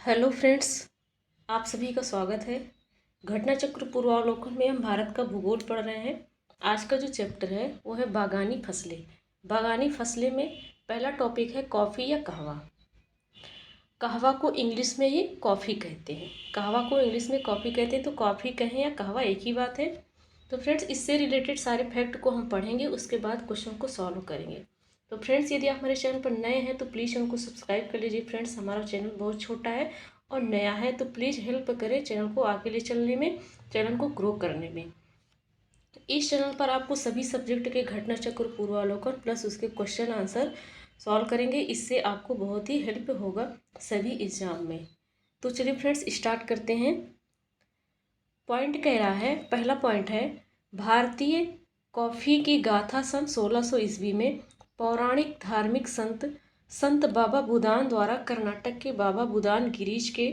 Hello friends, आप सभी का स्वागत है। घटना चक्र पूर्वावलोकन में हम भारत का भूगोल पढ़ रहे हैं। आज का जो चैप्टर है वो है बागानी फसलें। बागानी फसलें में पहला टॉपिक है कॉफ़ी या कहवा। कहवा को इंग्लिश में ही कॉफ़ी कहते हैं। कहवा को इंग्लिश में कॉफ़ी कहते हैं, तो कॉफ़ी कहें या कहवा एक ही बात है। तो फ्रेंड्स, इससे रिलेटेड सारे फैक्ट को हम पढ़ेंगे, उसके बाद क्वेश्चन को सॉल्व करेंगे। तो फ्रेंड्स, यदि आप हमारे चैनल पर नए हैं तो प्लीज़ चैनल को सब्सक्राइब कर लीजिए। फ्रेंड्स, हमारा चैनल बहुत छोटा है और नया है, तो प्लीज़ हेल्प करें चैनल को आगे ले चलने में, चैनल को ग्रो करने में। इस चैनल पर आपको सभी सब्जेक्ट के घटना चक्र पूर्वावलोकन प्लस उसके क्वेश्चन आंसर सॉल्व करेंगे। इससे आपको बहुत ही हेल्प होगा सभी एग्जाम में। तो चलिए फ्रेंड्स, स्टार्ट करते हैं। पॉइंट कह रहा है, पहला पॉइंट है, भारतीय कॉफ़ी की गाथा सन 1600 ईस्वी में पौराणिक धार्मिक संत बाबा बुदान द्वारा कर्नाटक के बाबा बुदान गिरीश के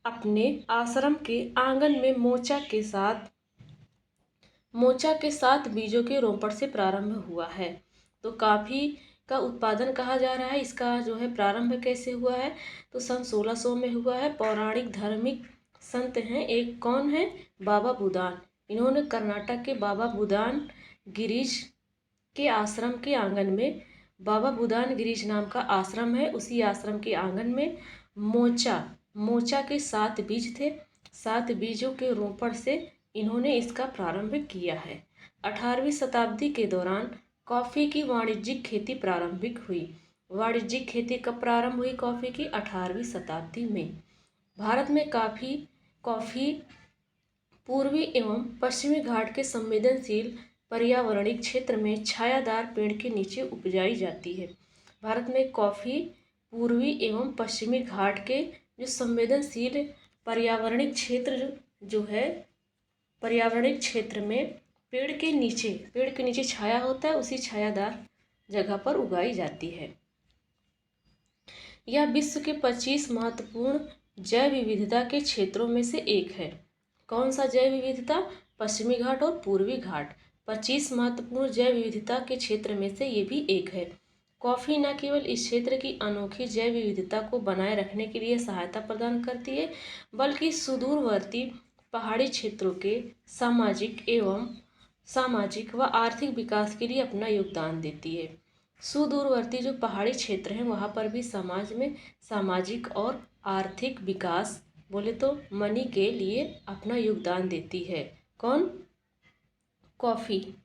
अपने आश्रम के आंगन में मोचा के साथ बीजों के रोपण से प्रारंभ हुआ है। तो कॉफ़ी का उत्पादन कहा जा रहा है, इसका जो है प्रारंभ कैसे हुआ है, तो सन 1600 में हुआ है। पौराणिक धार्मिक संत हैं, एक कौन है, बाबा बुदान। इन्होंने कर्नाटक के बाबा बुदान गिरीश के आश्रम के आंगन में, बाबा बुदान गिरीश नाम का आश्रम है, उसी आश्रम के आंगन में मोचा के 7 बीज थे। 7 बीजों के रोपण से इन्होंने इसका प्रारंभ किया है। 18वीं शताब्दी के दौरान कॉफ़ी की वाणिज्यिक खेती प्रारंभिक हुई। वाणिज्यिक खेती कब प्रारंभ हुई कॉफ़ी की? 18वीं शताब्दी में। भारत में कॉफ़ी पूर्वी एवं पश्चिमी घाट के संवेदनशील पर्यावरणिक क्षेत्र में छायादार पेड़ के नीचे उपजाई जाती है। भारत में कॉफ़ी पूर्वी एवं पश्चिमी घाट के जो संवेदनशील पर्यावरणिक क्षेत्र में पेड़ के नीचे छाया होता है, उसी छायादार जगह पर उगाई जाती है। यह विश्व के 25 महत्वपूर्ण जैव विविधता के क्षेत्रों में से एक है। कौन सा जैव विविधता? पश्चिमी घाट और पूर्वी घाट। 25 महत्वपूर्ण जैव विविधता के क्षेत्र में से ये भी एक है। कॉफ़ी न केवल इस क्षेत्र की अनोखी जैव विविधता को बनाए रखने के लिए सहायता प्रदान करती है, बल्कि सुदूरवर्ती पहाड़ी क्षेत्रों के सामाजिक व आर्थिक विकास के लिए अपना योगदान देती है। सुदूरवर्ती जो पहाड़ी क्षेत्र हैं वहाँ पर भी समाज में सामाजिक और आर्थिक विकास बोले तो मनी के लिए अपना योगदान देती है। कौन? कॉफ़ी।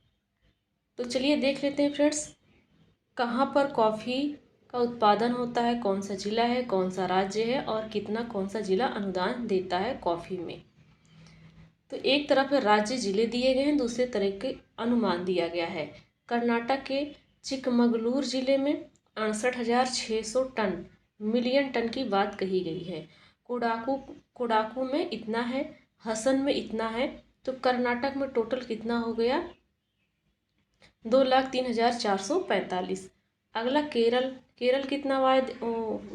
तो चलिए देख लेते हैं फ्रेंड्स, कहाँ पर कॉफ़ी का उत्पादन होता है, कौन सा जिला है, कौन सा राज्य है और कितना कौन सा जिला अनुदान देता है कॉफ़ी में। तो एक तरफ राज्य जिले दिए गए हैं, दूसरे तरह के अनुमान दिया गया है। कर्नाटक के चिकमगलूर जिले में 68,600 मिलियन टन की बात कही गई है। कोडाकू में इतना है, हसन में इतना है। तो कर्नाटक में टोटल कितना हो गया? 2,03,445। अगला केरल कितना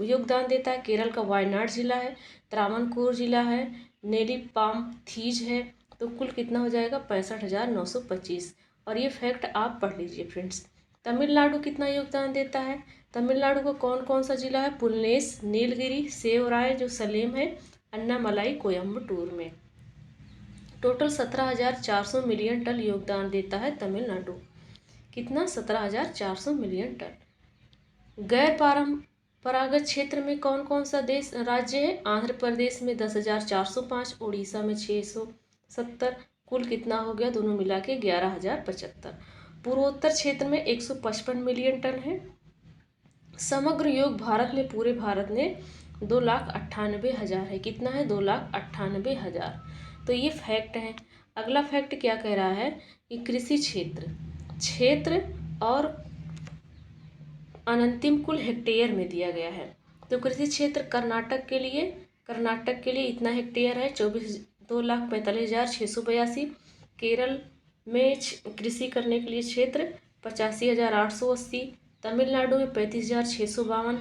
योगदान देता है? केरल का वायनाड जिला है, त्रावणकोर जिला है, नेलीपामथीज है। तो कुल कितना हो जाएगा? 65,925। और ये फैक्ट आप पढ़ लीजिए फ्रेंड्स। तमिलनाडु कितना योगदान देता है? तमिलनाडु का कौन कौन सा जिला है? पुलनेस, नीलगिरी, सेवराय जो सलेम है, अन्नामलाई कोयम्बटूर में। टोटल 17,400 मिलियन टन योगदान देता है तमिलनाडु। कितना? 17,400 मिलियन टन। गैर परंपरागत क्षेत्र में कौन कौन सा राज्य है? आंध्र प्रदेश में 10,405, उड़ीसा में 670। कुल कितना हो गया दोनों मिला के? 11,075। पूर्वोत्तर क्षेत्र में 155 मिलियन टन है। समग्र योग भारत में, पूरे भारत में 2,98,000 है। कितना है? 2,98,000। तो ये फैक्ट है। अगला फैक्ट क्या कह रहा है कि कृषि क्षेत्र और अनंतिम कुल हेक्टेयर में दिया गया है। तो कृषि क्षेत्र कर्नाटक के लिए इतना हेक्टेयर है, 2,45,682। केरल में कृषि करने के लिए क्षेत्र 85,880। तमिलनाडु में 35,652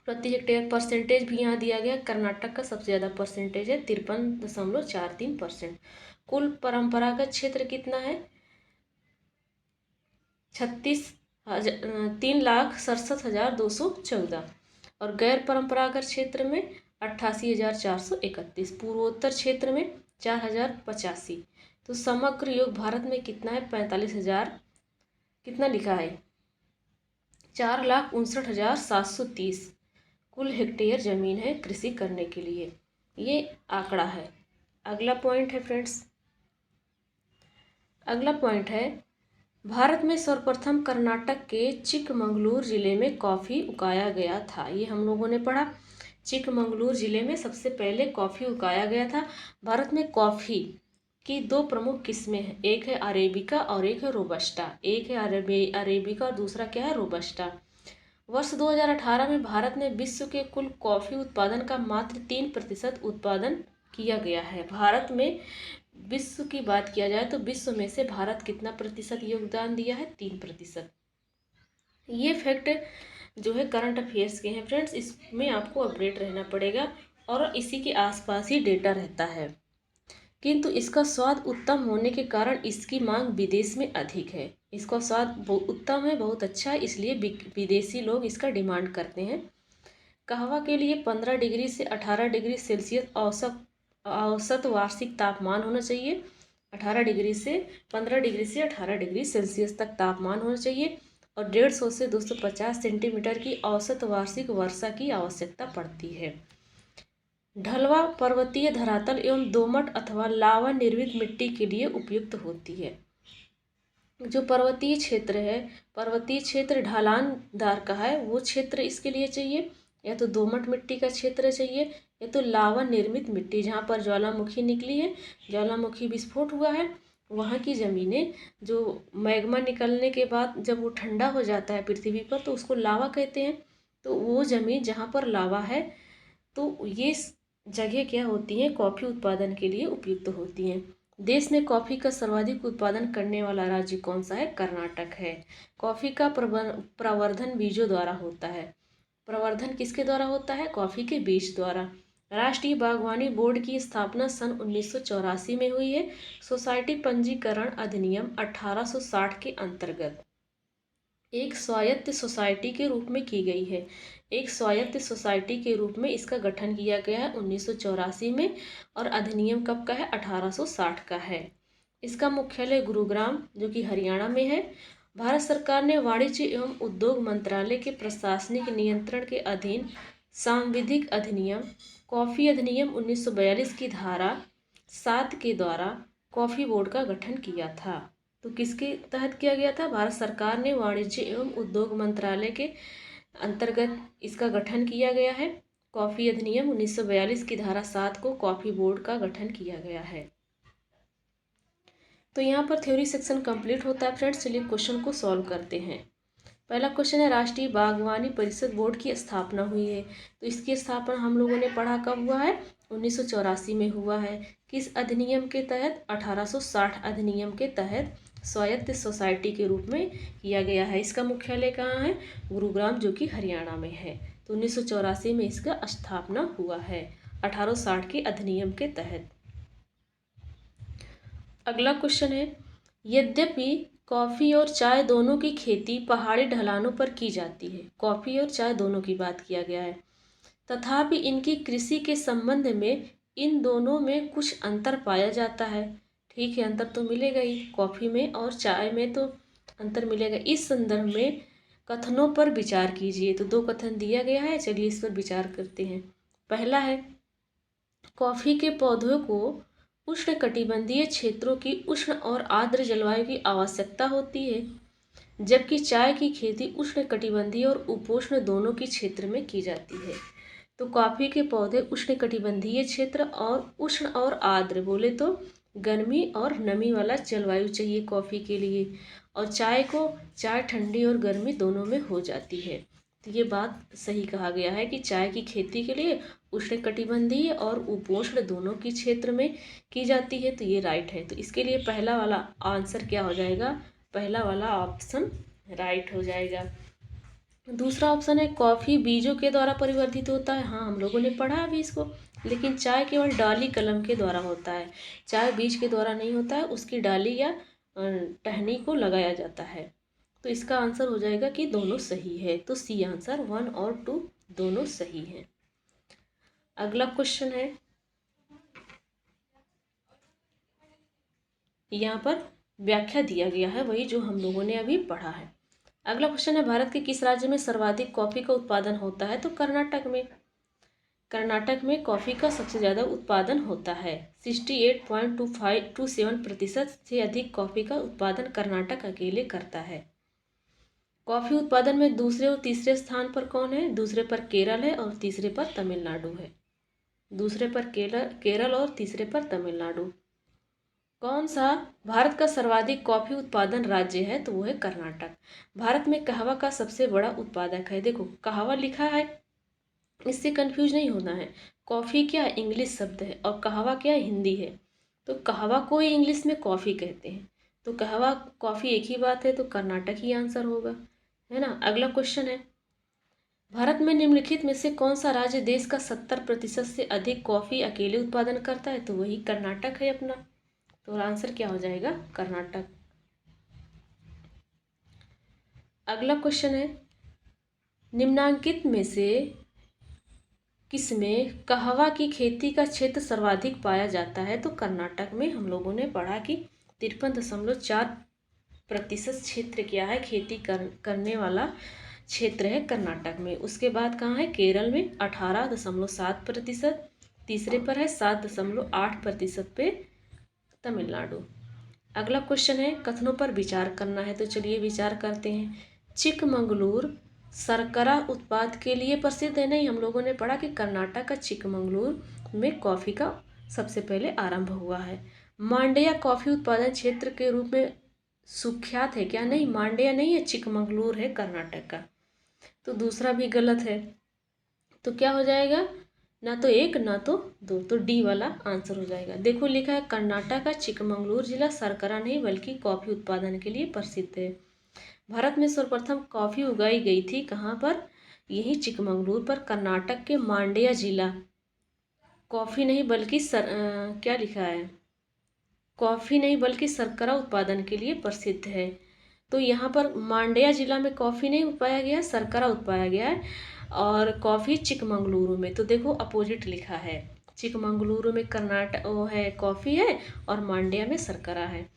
प्रति हेक्टेयर। परसेंटेज भी यहाँ दिया गया, कर्नाटक का सबसे ज़्यादा परसेंटेज है, 53.43%। कुल परंपरागत क्षेत्र कितना है? 3,67,214। और गैर परंपरागत क्षेत्र में 88,431। पूर्वोत्तर क्षेत्र में 4,085। तो समग्र योग भारत में कितना है? 45,000। कितना लिखा है? 4,59,730 कुल हेक्टेयर जमीन है कृषि करने के लिए। ये आंकड़ा है। अगला पॉइंट है फ्रेंड्स, अगला पॉइंट है भारत में सर्वप्रथम कर्नाटक के चिकमंगलूर जिले में कॉफ़ी उगाया गया था। ये हम लोगों ने पढ़ा। चिकमंगलूर जिले में सबसे पहले कॉफ़ी उगाया गया था। भारत में कॉफ़ी की दो प्रमुख किस्में हैं, एक है अरेबिका और एक है रोबस्टा। एक है अरेबिका और दूसरा क्या है? रोबस्टा। वर्ष 2018 में भारत ने विश्व के कुल कॉफ़ी उत्पादन का मात्र 3% उत्पादन किया गया है। भारत में विश्व की बात किया जाए तो विश्व में से भारत कितना प्रतिशत योगदान दिया है? 3%। ये फैक्ट जो है करंट अफेयर्स के हैं फ्रेंड्स, इसमें आपको अपडेट रहना पड़ेगा और इसी के आसपास ही डेटा रहता है। किंतु इसका स्वाद उत्तम होने के कारण इसकी मांग विदेश में अधिक है। इसका स्वाद उत्तम है, बहुत अच्छा है, इसलिए विदेशी लोग इसका डिमांड करते हैं। कहवा के लिए 15 डिग्री से 18 डिग्री सेल्सियस औसत वार्षिक तापमान होना चाहिए। 18 डिग्री से 15 डिग्री से 18 डिग्री सेल्सियस तक तापमान होना चाहिए और 150 से 250 सेंटीमीटर की औसत वार्षिक वर्षा की आवश्यकता पड़ती है। ढलवा पर्वतीय धरातल एवं दोमट अथवा लावा निर्मित मिट्टी के लिए उपयुक्त होती है। जो पर्वतीय क्षेत्र है, पर्वतीय क्षेत्र ढलानदार का है, वो क्षेत्र इसके लिए चाहिए। या तो दोमट मिट्टी का क्षेत्र चाहिए या तो लावा निर्मित मिट्टी, जहाँ पर ज्वालामुखी निकली है, ज्वालामुखी विस्फोट हुआ है, वहाँ की ज़मीनें जो मैग्मा निकलने के बाद जब वो ठंडा हो जाता है पृथ्वी पर तो उसको लावा कहते हैं। तो वो ज़मीन जहाँ पर लावा है तो ये जगह क्या होती हैं? कॉफ़ी उत्पादन के लिए उपयुक्त होती हैं। देश में कॉफ़ी का सर्वाधिक उत्पादन करने वाला राज्य कौन सा है? कर्नाटक है। कॉफ़ी का प्रवर्धन बीजों द्वारा होता है। प्रवर्धन किसके द्वारा होता है? कॉफ़ी के बीज द्वारा। राष्ट्रीय बागवानी बोर्ड की स्थापना सन 1984 में हुई है। सोसाइटी पंजीकरण अधिनियम 1860 के अंतर्गत एक स्वायत्त सोसाइटी के रूप में की गई है। एक स्वायत्त सोसाइटी के रूप में इसका गठन किया गया है 1984 में और अधिनियम कब का है? 1860 का है। इसका मुख्यालय गुरुग्राम जो कि हरियाणा में है। भारत सरकार ने वाणिज्य एवं उद्योग मंत्रालय के प्रशासनिक नियंत्रण के अधीन सांविधिक अधिनियम कॉफ़ी अधिनियम 1942 की धारा 7 के द्वारा कॉफ़ी बोर्ड का गठन किया था। तो किसके तहत किया गया था? भारत सरकार ने वाणिज्य एवं उद्योग मंत्रालय के अंतर्गत इसका गठन किया गया है। कॉफ़ी अधिनियम 1942 की धारा 7 को कॉफ़ी बोर्ड का गठन किया गया है। तो यहाँ पर थ्योरी सेक्शन कंप्लीट होता है फ्रेंड्स। चलिए क्वेश्चन को सॉल्व करते हैं। पहला क्वेश्चन है राष्ट्रीय बागवानी परिषद बोर्ड की स्थापना हुई है। तो इसकी स्थापना हम लोगों ने पढ़ा कब हुआ है? 1984 में हुआ है। किस अधिनियम के तहत? 1860 अधिनियम के तहत स्वायत्त सोसाइटी के रूप में किया गया है। इसका मुख्यालय कहाँ है? गुरुग्राम जो कि हरियाणा में है। तो 1984 में इसका स्थापना हुआ है 1860 के अधिनियम के तहत। अगला क्वेश्चन है यद्यपि कॉफ़ी और चाय दोनों की खेती पहाड़ी ढलानों पर की जाती है। कॉफ़ी और चाय दोनों की बात किया गया है, तथापि इनकी कृषि के संबंध में इन दोनों में कुछ अंतर पाया जाता है। ठीक है, अंतर तो मिलेगा ही, कॉफ़ी में और चाय में तो अंतर मिलेगा। इस संदर्भ में कथनों पर विचार कीजिए। तो दो कथन दिया गया है, चलिए इस पर विचार करते हैं। पहला है कॉफ़ी के पौधों को उष्णकटिबंधीय क्षेत्रों की उष्ण और आर्द्र जलवायु की आवश्यकता होती है, जबकि चाय की खेती उष्णकटिबंधीय और उपोष्ण दोनों की क्षेत्र में की जाती है। तो कॉफ़ी के पौधे उष्णकटिबंधीय क्षेत्र और उष्ण और आर्द्र बोले तो गर्मी और नमी वाला जलवायु चाहिए कॉफ़ी के लिए, और चाय ठंडी और गर्मी दोनों में हो जाती है। तो ये बात सही कहा गया है कि चाय की खेती के लिए उष्णकटिबंधीय और उपोष्ण दोनों की क्षेत्र में की जाती है। तो ये राइट है। तो इसके लिए पहला वाला आंसर क्या हो जाएगा? पहला वाला ऑप्शन राइट हो जाएगा। दूसरा ऑप्शन है कॉफ़ी बीजों के द्वारा परिवर्धित होता है। हाँ, हम लोगों ने पढ़ा अभी इसको, लेकिन चाय केवल डाली कलम के द्वारा होता है। चाय बीज के द्वारा नहीं होता है, उसकी डाली या टहनी को लगाया जाता है। तो इसका आंसर हो जाएगा कि दोनों सही है। तो सी आंसर 1 और 2 दोनों सही हैं। अगला क्वेश्चन है, यहाँ पर व्याख्या दिया गया है वही जो हम लोगों ने अभी पढ़ा है। अगला क्वेश्चन है, भारत के किस राज्य में सर्वाधिक कॉफी का उत्पादन होता है? तो कर्नाटक में। कर्नाटक में कॉफ़ी का सबसे ज़्यादा उत्पादन होता है। 68.27% से अधिक कॉफ़ी का उत्पादन कर्नाटक अकेले करता है। कॉफ़ी उत्पादन में दूसरे और तीसरे स्थान पर कौन है? दूसरे पर केरल है और तीसरे पर तमिलनाडु है। दूसरे पर केरल और तीसरे पर तमिलनाडु। कौन सा भारत का सर्वाधिक कॉफ़ी उत्पादन राज्य है? तो वो है कर्नाटक। भारत में कहवा का सबसे बड़ा उत्पादक है। देखो कहवा लिखा है, इससे कंफ्यूज नहीं होना है। कॉफ़ी क्या इंग्लिश शब्द है और कहवा क्या हिंदी है। तो कहवा को ही इंग्लिश में कॉफ़ी कहते हैं, तो कहवा कॉफ़ी एक ही बात है, तो कर्नाटक ही आंसर होगा, है ना। अगला क्वेश्चन है, भारत में निम्नलिखित में से कौन सा राज्य देश का 70% से अधिक कॉफ़ी अकेले उत्पादन करता है? तो वही कर्नाटक है अपना। तो आंसर क्या हो जाएगा? कर्नाटक। अगला क्वेश्चन है, निम्नांकित में से किसमें कहवा की खेती का क्षेत्र सर्वाधिक पाया जाता है? तो कर्नाटक में। हम लोगों ने पढ़ा कि 53.4% क्षेत्र क्या है, खेती करने वाला क्षेत्र है कर्नाटक में। उसके बाद कहाँ है? केरल में 18.7%। तीसरे पर है 7.8% पे तमिलनाडु। अगला क्वेश्चन है, कथनों पर विचार करना है, तो चलिए विचार करते हैं। चिकमंगलूर शर्करा उत्पाद के लिए प्रसिद्ध है। नहीं, हम लोगों ने पढ़ा कि कर्नाटक का चिकमंगलूर में कॉफ़ी का सबसे पहले आरंभ हुआ है। मांड्या कॉफ़ी उत्पादन क्षेत्र के रूप में सुख्यात है क्या? नहीं, मांड्या नहीं है, चिकमंगलूर है कर्नाटक का। तो दूसरा भी गलत है, तो क्या हो जाएगा? ना तो एक ना तो दो, तो डी वाला आंसर हो जाएगा। देखो लिखा है, कर्नाटक का चिकमंगलूर जिला शर्करा नहीं बल्कि कॉफ़ी उत्पादन के लिए प्रसिद्ध है। भारत में सर्वप्रथम कॉफ़ी उगाई गई थी कहाँ पर? यही चिकमंगलूर पर, कर्नाटक के मांड्या जिला। कॉफ़ी नहीं बल्कि क्या लिखा है? कॉफ़ी नहीं बल्कि शर्करा उत्पादन के लिए प्रसिद्ध है। तो यहाँ पर मांड्या जिला में कॉफ़ी नहीं उत्पाया गया, शर्करा उत्पाया गया है, और कॉफ़ी चिकमंगलुरु में। तो देखो अपोजिट लिखा है, चिकमंगलुरु में कर्नाटक वो है कॉफ़ी है और मांड्या में शर्करा है।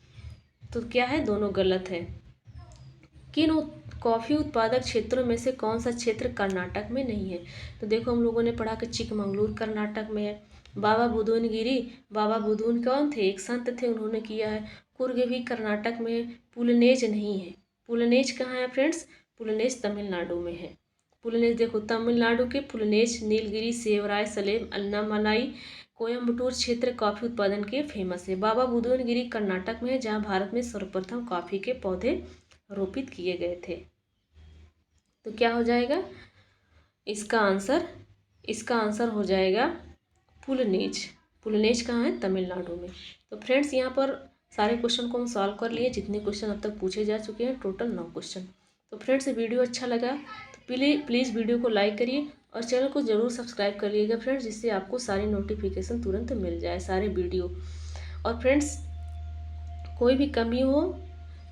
तो क्या है? दोनों गलत है। किन कॉफ़ी उत्पादक क्षेत्रों में से कौन सा क्षेत्र कर्नाटक में नहीं है? तो देखो हम लोगों ने पढ़ा कि चिकमंगलूर कर्नाटक में है। बाबा बुदुन गिरी, बाबा बुदुन कौन थे? एक संत थे, उन्होंने किया है। कुर्ग भी कर्नाटक में है। पुलनेज नहीं है। पुलनेज कहाँ है फ्रेंड्स? पुलनेज तमिलनाडु में है। पुलनेज देखो, तमिलनाडु के पुलनेज, नीलगिरी, सेवराय, सलेम, अन्नामलाई, कोयम्बटूर क्षेत्र कॉफ़ी उत्पादन के फेमस है। बाबा बुदुन गिरी कर्नाटक में है, जहाँ भारत में सर्वप्रथम कॉफ़ी के पौधे रोपित किए गए थे। तो क्या हो जाएगा इसका आंसर हो जाएगा पुलनेज। पुलनेज कहाँ है? तमिलनाडु में। तो फ्रेंड्स यहाँ पर सारे क्वेश्चन को हम सॉल्व कर लिए, जितने क्वेश्चन अब तक पूछे जा चुके हैं, टोटल 9 क्वेश्चन। तो फ्रेंड्स वीडियो अच्छा लगा तो प्लीज़ वीडियो को लाइक करिए और चैनल को ज़रूर सब्सक्राइब करिएगा फ्रेंड्स, जिससे आपको सारी नोटिफिकेशन तुरंत मिल जाए, सारे वीडियो। और फ्रेंड्स कोई भी कमी हो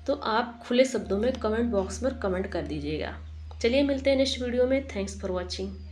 तो आप खुले शब्दों में कमेंट बॉक्स में कमेंट कर दीजिएगा। चलिए मिलते हैं नेक्स्ट वीडियो में। Thanks for watching.